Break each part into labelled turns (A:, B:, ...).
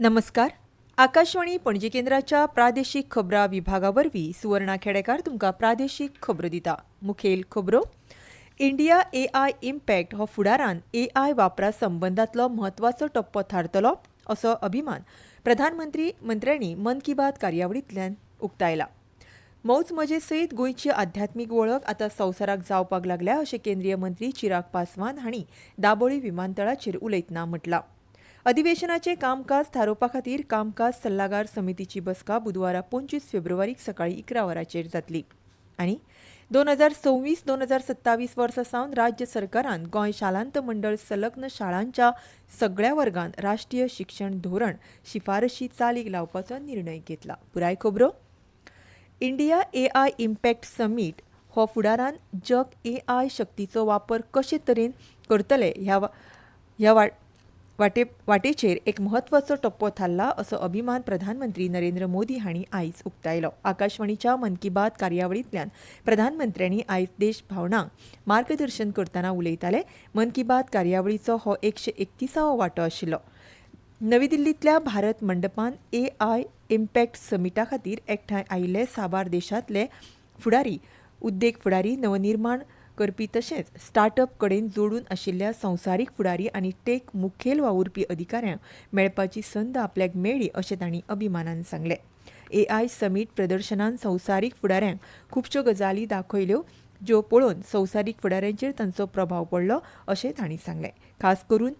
A: नमस्कार. आकाशवाणी पणजी केंद्राच्या प्रादेशीक खबरां विभागावरवीं सुवर्णा खेडेकार तुमकां प्रादेशीक खबरो दिता. मुखेल खबरो. इंडिया एआय इम्पॅक्ट हो फुडारान एआय वापरा संबंदांतलो म्हत्वाचो टप्पो थारतलो असो अभिमान प्रधानमंत्र्यांनी मन की बात कार्यावळींतल्यान उक्तायला. मौज मजे सयत गोंयची आध्यात्मीक वळख आतां संवसाराक जावपाक लागल्या अशें केंद्रीय मंत्री चिराग पासवान हांणी दाबोळी विमानतळाचेर उलयतना म्हटलां. अधिवेशनाचें कामकाज थारोवपा खातीर कामकाज सल्लागार समितीची बसका बुधवारा 25 फेब्रुवारीक सकाळी 11 वरांचेर जातली. आनी 2026-2027 वर्सा सावन राज्य सरकारान गोंय शालांत मंडळ संलग्न शाळांच्या सगळ्या वर्गांत राष्ट्रीय शिक्षण धोरण शिफारशी चालीक लावपाचो निर्णय घेतला. पुराय खबरो. इंडिया एआय इम्पॅक्ट समीट हो फुडारान जग एआय शक्तीचो वापर कशे तरेन करतले ह्या वाटेचेर एक म्हत्वाचो टप्पो थारला असो अभिमान प्रधानमंत्री नरेंद्र मोदी हांणी आयज उक्तायलो. आकाशवाणीच्या मन की बात कार्यावळींतल्यान प्रधानमंत्र्यांनी आयज देशभावनांक मार्गदर्शन करतना उलयताले. मन की बात कार्यावळीचो हो 131वो वांटो आशिल्लो. नवी दिल्लींतल्या भारत मंडपान एआय इम्पॅक्ट समिटा खातीर एकठांय आयिल्ले साबार देशांतले फुडारी, उद्देग फुडारी, नवनिर्माण करपी तशेंच स्टार्टअप कडेन जोडून आशिल्ल्या संवसारीक फुडारी आनी टेक मुखेल वावुरपी अधिकाऱ्यांक मेळपाची संद आपल्याक मेळ्ळी अशें तांणी अभिमानान सांगलें. एआय समीट प्रदर्शनान संवसारीक फुडाऱ्यांक खुबश्यो गजाली दाखयल्यो ज्यो पळोवन संवसारीक फुडाऱ्यांचेर तांचो प्रभाव पडलो अशें तांणी सांगलें. खास करून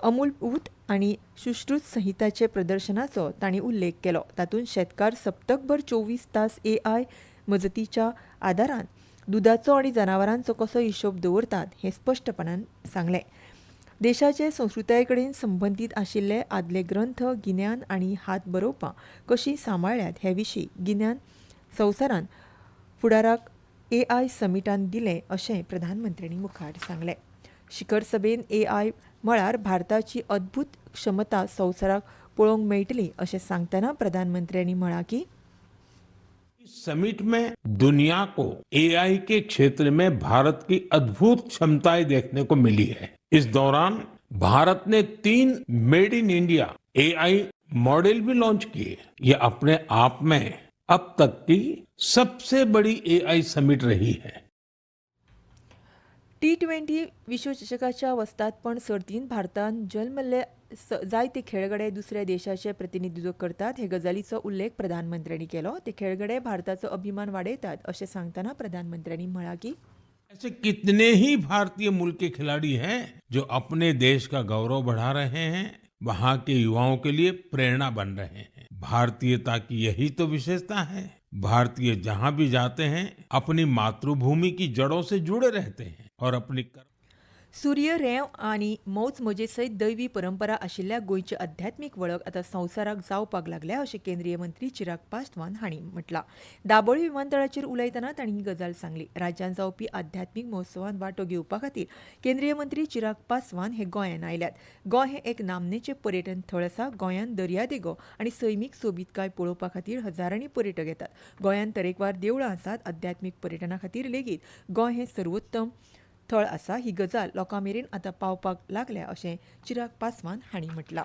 A: अमूलभूत आनी सुश्रुत संहिताचे प्रदर्शनाचो तांणी उल्लेख केलो. तातूंत शेतकार सप्तकभर 24 तास एआय मजतीच्या आदारान दुदाचो आनी जनावरांचो कसो हिशोब दवरतात हें स्पश्टपणान सांगलें. देशाचे संस्कृताये कडेन संबंदीत आशिल्ले आदले ग्रंथ, गिन्यान आनी हात बरोवपां कशीं सांबाळ्ळ्यात हे विशीं गिन्यान संवसारान फुडाराक एआय समिटान दिलें अशें प्रधानमंत्र्यांनी मुखार सांगलें. शिखर सभेन एआय मळार भारताची अद्भुत क्षमता संवसाराक पळोवंक मेळटली अशें सांगतना प्रधानमंत्र्यांनी म्हळां की
B: समिट में दुनिया को एआई के क्षेत्र में भारत की अद्भुत क्षमताएं देखने को मिली है. इस दौरान भारत ने 3 made in India AI model भी लॉन्च किए. ये अपने आप में अब तक की सबसे बड़ी एआई समिट रही है.
A: T20 विश्वचषकाच्या वस्तादपण सर्तींत भारतान जल्मल्ले जायते खेळगडे दुसऱ्या देशाचें प्रतिनिधित्व करतात हे गजालीचो उल्लेख प्रधानमंत्र्यांनी केलो. ते खेळगडे भारताचो अभिमान वाडयतात अशें सांगतना प्रधानमंत्र्यांनी म्हळां की
B: ऐसे कितने ही भारतीय मूल के खिलाड़ी हैं जो अपने देश का गौरव बढ़ा रहे हैं, वहां के युवाओं के लिए प्रेरणा बन रहे हैं. भारतीयता की यही तो विशेषता है. भारतीय जहां भी जाते हैं अपनी मातृभूमि की जड़ों से जुड़े रहते हैं और अपनी
A: सूर्य, रेंव आनी मौज मजे सयत दैवी परंपरा आशिल्ल्या गोंयची आध्यात्मीक वळख आतां संवसाराक जावपाक लागल्या अशें केंद्रीय मंत्री चिराग पासवान हांणी म्हटलां. दाबोळी विमानतळाचेर उलयतना तांणी ही गजाल सांगली. राज्यांत जावपी आध्यात्मीक महोत्सवांत वांटो घेवपा खातीर केंद्रीय मंत्री चिराग पासवान हे गोंयांत आयल्यात. गोंय हें एक नामनेचें पर्यटन थळ आसा. गोंयांत दर्यादेगो आनी सैमीक सोबीतकाय पळोवपा खातीर हजारांनी पर्यटक येतात. गोंयांत तरेकवार देवळां आसात. आध्यात्मीक पर्यटना खातीर लेगीत गोंय हें सर्वोत्तम थळ आसा. ही गजाल लोकां मेरेन आतां पावपाक लागल्या अशें चिराग पासवान हांणी म्हटलां.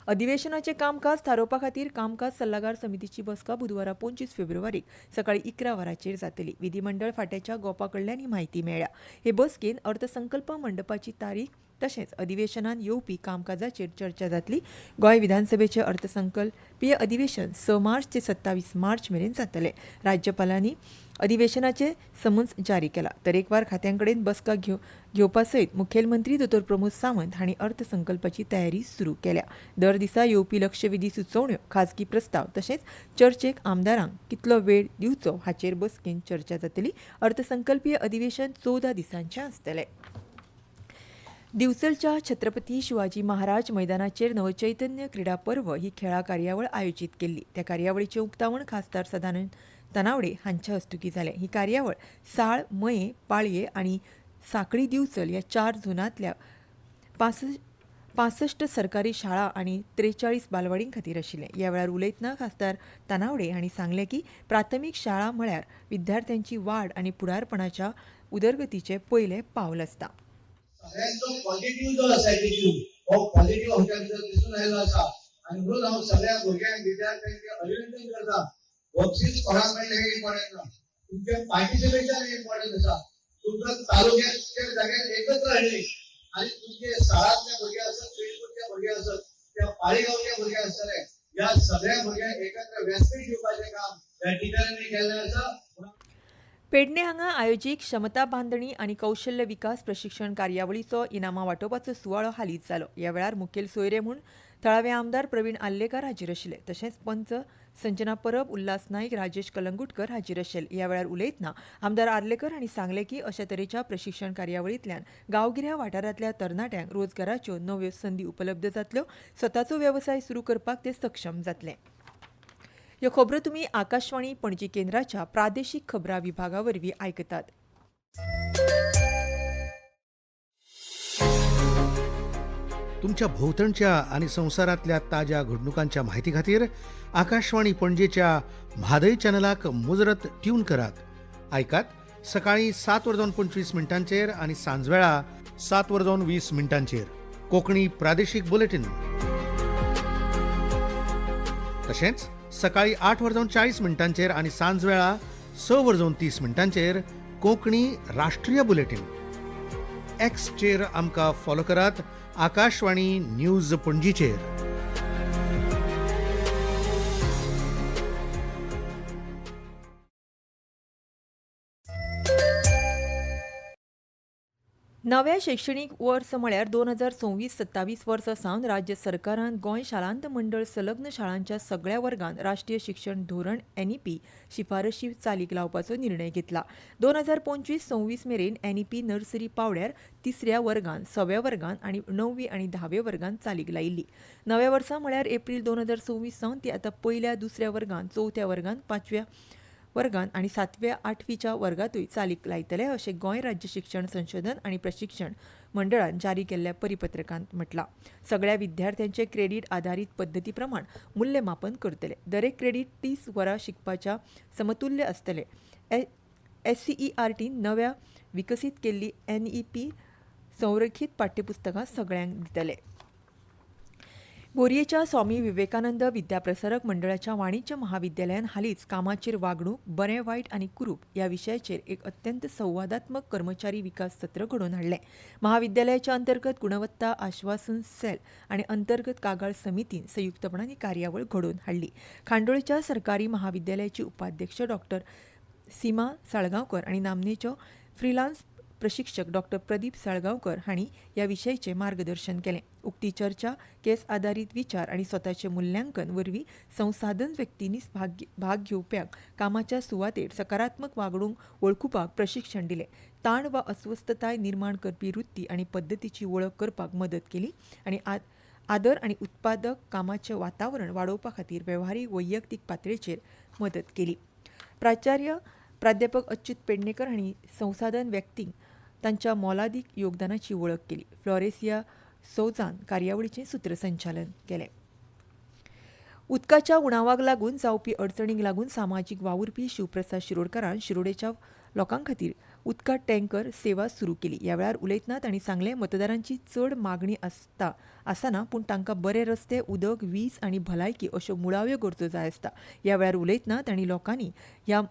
A: अधिवेशनाचें कामकाज थारोवपा खातीर कामकाज सल्लागार समितीची बसका बुधवारा 25 फेब्रुवारीक सकाळी 11 वरांचेर जातली. विधिमंडळ फांट्याच्या गोपा कडल्यान ही म्हायती मेळ्ळ्या. हे बसकेन अर्थसंकल्प मंडपाची तारीख तशेंच अधिवेशनान येवपी कामकाजाचेर चर्चा जातली. गोंय विधानसभेचें अर्थसंकल्पीय अधिवेशन 6 मार्च ते 27 मार्च मेरेन जातलें. राज्यपालांनी अधिवेशनाचे समन्स जारी केला. तरेकवार खात्यांकडेन बसका घेवपा सयत मुखेलमंत्री दोतोर प्रमोद सावंत हांणी अर्थसंकल्पाची तयारी सुरू केल्या. दर दिसा येवपी लक्षवेधी सुचोवण्यो, खाजगी प्रस्ताव तशेंच चर्चेक आमदारांक कितलो वेळ दिवचो हाचेर बसकेन चर्चा जातली. अर्थसंकल्पीय अधिवेशन 14 दिसांचें आसतलें. दिवचलच्या छत्रपती शिवाजी महाराज मैदानाचेर नवचैतन्य क्रीडा पर्व ही खेळा कार्यावळ आयोजीत केल्ली. त्या कार्यावळीचें उक्तावण खासदार सदानंद तनावडे हांच्या हस्तुकीं जालें. ही कार्यावळ साळ, मये, पाळये आनी साखळी दिवचल ह्या 4 झोनांतल्या 65 सरकारी शाळा आनी 43 बालवाडीं खातीर आशिल्लें. ह्या वेळार उलयतना खासदार तनावडे हांणी सांगलें की प्राथमीक शाळा म्हळ्यार विद्यार्थ्यांची वाड आनी फुडारपणाच्या उदरगतीचें पयलें पावल आसता.
C: सगळ्यांचो पॉझिटिव्ह जो आसा एटीट्यूड हो पॉझिटिव्ह आमच्या भितर दिसून आयलो आसा आनी म्हणून हांव सगळ्या भुरग्यांक विद्यार्थ्यांक अभिनंदन करता. बक्षीस कोणाक मेळटा हे इम्पॉर्टंट ना, तुमचे पार्टिसिपेशन इम्पॉर्टंट आसा. तुमकां तालुक्याच्या जाग्यार एकत्र हाडली आनी तुमचे शाळांतले भुरगे आसत, पिळकूटचे भुरगे आसत, त्या पाळीगांवचे भुरगे आसतले, ह्या सगळ्या भुरग्यांक एकत्र व्यासपीठ दिवपाचें काम ह्या टिचरांनी केल्लें आसा.
A: पेडणे हांगा आयोजीत क्षमता बांधणी आनी कौशल्य विकास प्रशिक्षण कार्यावळीचो इनामां वांटोवपाचो सुवाळो हालींच जालो. ह्या वेळार मुखेल सोयरे म्हूण थळावे आमदार प्रवीण आल्लेकर हाजीर आशिल्ले. तशेंच पंच संजना परब, उल्हास नाईक, राजेश कलंगुटकर हाजीर आशिल्ले. ह्या वेळार उलयतना आमदार आर्लेकर हांणी सांगलें की अशा तरेच्या प्रशिक्षण कार्यावळींतल्यान गांवगिऱ्या वाठारांतल्या तरणाट्यांक रोजगाराच्यो नव्यो संदी उपलब्ध जातल्यो, स्वताचो वेवसाय सुरू करपाक ते सक्षम जातले. ह्यो खबरो तुमी आकाशवाणी पणजी केंद्राच्या प्रादेशीक खबरां विभागा वरवीं आयकतात.
D: तुमच्या भोवतणच्या आणि संवसारांतल्या ताज्या घडणुकांच्या म्हायती खातीर आकाशवाणी पणजेच्या म्हादय चॅनलाक मुजरत ट्यून करात. आयकात सकाळीं 7:25 आनी सांजवेळा 7:20 कोंकणी प्रादेशीक बुलेटिन. तशेंच सकाळीं 8:40 आनी सांजवेळा 6:30 कोंकणी राष्ट्रीय बुलेटिन. एक्सचेर आमकां फॉलो करात, आकाशवाणी न्यूज पणजीचेर.
A: नव्या शैक्षणीक वर्स म्हळ्यार 2026-27 वर्सा सावन राज्य सरकारान गोंय शालांत मंडळ संलग्न शाळांच्या सगळ्या वर्गांत राष्ट्रीय शिक्षण धोरण NEP शिफारशी चालीक लावपाचो निर्णय घेतला. 2025-26 मेरेन NEP नर्सरी पावड्यार 3ऱ्या वर्गांत, 6व्या वर्गांत आनी 9वी आनी 10व्या वर्गांत चालीक लायिल्ली. नव्या वर्सा म्हळ्यार एप्रील 2026 सावन ती आतां पहिल्या 2ऱ्या वर्गांत, 4थ्या वर्गांत, 5व्या वर्गांत आनी 7व्या 8वीच्या वर्गांतूय चालीक लायतले अशें गोंय राज्य शिक्षण संशोधन आनी प्रशिक्षण मंडळान जारी केल्ल्या परिपत्रकांत म्हटलां. सगळ्या विद्यार्थ्यांचे क्रेडीट आधारीत पद्दती प्रमाण मूल्यमापन करतले. दरेक क्रेडीट 30 वरां शिकपाच्या समतुल्य आसतले. SCERT नव्या विकसीत केल्ली NEP संरेखीत पाठ्यपुस्तकां सगळ्यांक दितले. बोरयेच्या स्वामी विवेकानंद विद्याप्रसारक मंडळाच्या वाणिज्य महाविद्यालयान हालींच कामाचेर वागणूक, बरें वायट आनी कुरूप ह्या विशयाचेर एक अत्यंत संवादात्मक कर्मचारी विकास सत्र घडोवन हाडलें. महाविद्यालयाच्या अंतर्गत गुणवत्ता आश्वासन सेल आनी अंतर्गत कागाळ समितीन संयुक्तपणान ही कार्यावळ घडोवन हाडली. खांडोळच्या सरकारी महाविद्यालयाची उपाध्यक्ष डॉ. सीमा साळगांवकर आनी नामनेच्यो फ्रीलान्स प्रशिक्षक डॉ. प्रदीप साळगांवकर हांणी ह्या विशयाचें मार्गदर्शन केलें. उक्ती चर्चा, केस आधारीत विचार आनी स्वताचें मुल्यांकन वरवीं संसाधन व्यक्तींनी भाग घेवप्यांक कामाच्या सुवातेर सकारात्मक वागणूक वळखुपाक प्रशिक्षण दिलें. ताण वा अस्वस्थताय निर्माण करपी वृत्ती आनी पद्दतीची वळख करपाक मदत केली आनी आदर आनी उत्पादक कामाचें वातावरण वाडोवपा खातीर वेव्हारीक वैयक्तीक पातळेचेर मदत केली. प्राध्यापक अच्युत पेडणेकर हांणी संसाधन व्यक्तींक तांच्या मोलादीक योगदानाची वळख केली. फ्लोरेसिया सौजान कार्यावळीचें सूत्रसंचालन केलें. उदकाच्या उणावाक लागून जावपी अडचणींक लागून सामाजीक वावुरपी शिवप्रसाद शिरोडकारान शिरोडेच्या लोकां खातीर उदका टँकर सेवा सुरू केली. ह्या वेळार उलयतना तांणी सांगलें, मतदारांची चड मागणी आसना पूण तांकां बरे रस्ते, उदक, वीज आनी भलायकी अश्यो मुळाव्यो गरजो जाय आसता. ह्या वेळार उलयतना तांणी लोकांनी ह्या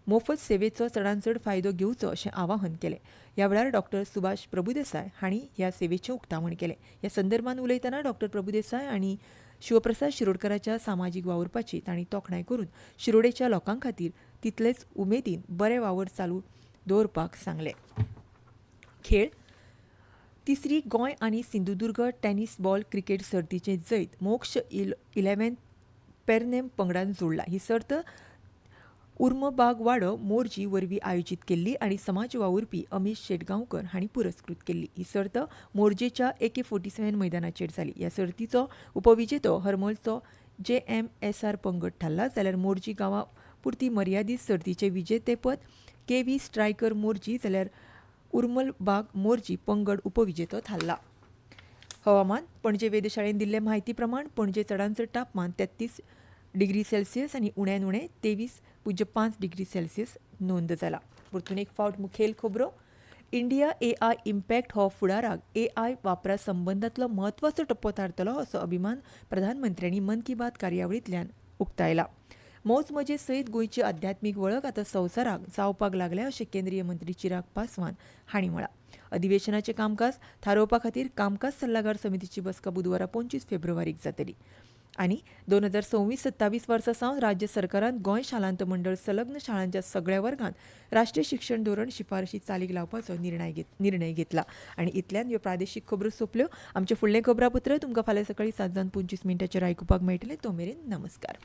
A: मोफत सेवेचो चडांत चड फायदो घेवचो अशें आवाहन केलें. ह्या वेळार डॉ. सुभाष प्रभुदेसाय हांणी ह्या सेवेचें उक्तावण केलें. ह्या संदर्भात उलयतना डॉ. प्रभुदेसाय हांणी शिवप्रसाद शिरोडकाराच्या सामाजीक वावुरपाची तांणी तोखणाय करून शिरोडेच्या लोकां खातीर तितलेच उमेदीन बरें वावर चालू दवरपाक सांगलें. खेळ 3री गोंय आनी सिंधुदुर्ग टेनिस बॉल क्रिकेट सर्तीचें जैत मोक्ष 11 पेरनेम पंगडान जोडला. ही सर्त उर्मबाग वाडो मोरजी वरवीं आयोजीत केल्ली आनी समाज वावुरपी अमीश शेटगांवकर हांणी पुरस्कृत केल्ली. ही सर्त मोरजेच्या AK-47 मैदानाचेर जाली. ह्या सर्तीचो उपविजेतो हरमलचो JMSR पंगड थारला, जाल्यार मोरजी गांवा पुरती मर्यादीत सर्तीचें विजेतेपद KV स्ट्रायकर मोरजी जाल्यार उर्मलबाग मोरजी पंगड उपविजेतो थारला. हवामान. पणजे वेधशाळेन दिल्ले म्हायती प्रमाण पणजे चडांत चड तापमान 33 डिग्री सेल्सियस आनी उण्यान उणें 23.5 डिग्री सेल्सियस नोंद जाला. परतून एक फावट मुखेल खबरो. इंडिया AI इम्पॅक्ट हो फुडाराक AI वापरा संबंदांतलो म्हत्वाचो टप्पो थारतलो असो अभिमान प्रधानमंत्र्यांनी मन की बात कार्यावळींतल्यान उक्तायला. मौज मजे सयत गोंयची आध्यात्मीक वळख आतां संवसाराक जावपाक लागल्या अशें केंद्रीय मंत्री चिराग पासवान हांणी म्हळां. अधिवेशनाचें कामकाज थारोवपा खातीर कामकाज सल्लागार समितीची बसका बुधवारा 25 फेब्रुवारीक जातली. आनी 2026-27 वर्सा सावन राज्य सरकारान गोंय शालांत मंडळ संलग्न शाळांच्या सगळ्या वर्गांत राष्ट्रीय शिक्षण धोरण शिफारशी चालीक लावपाचो निर्णय घेतला. आनी इतल्यान ह्यो प्रादेशीक खबरो सोंपल्यो. आमचे फुडले खबरापत्र तुमकां फाल्यां सकाळीं 7:25 आयकुपाक मेळटलें. तो मेरेन नमस्कार.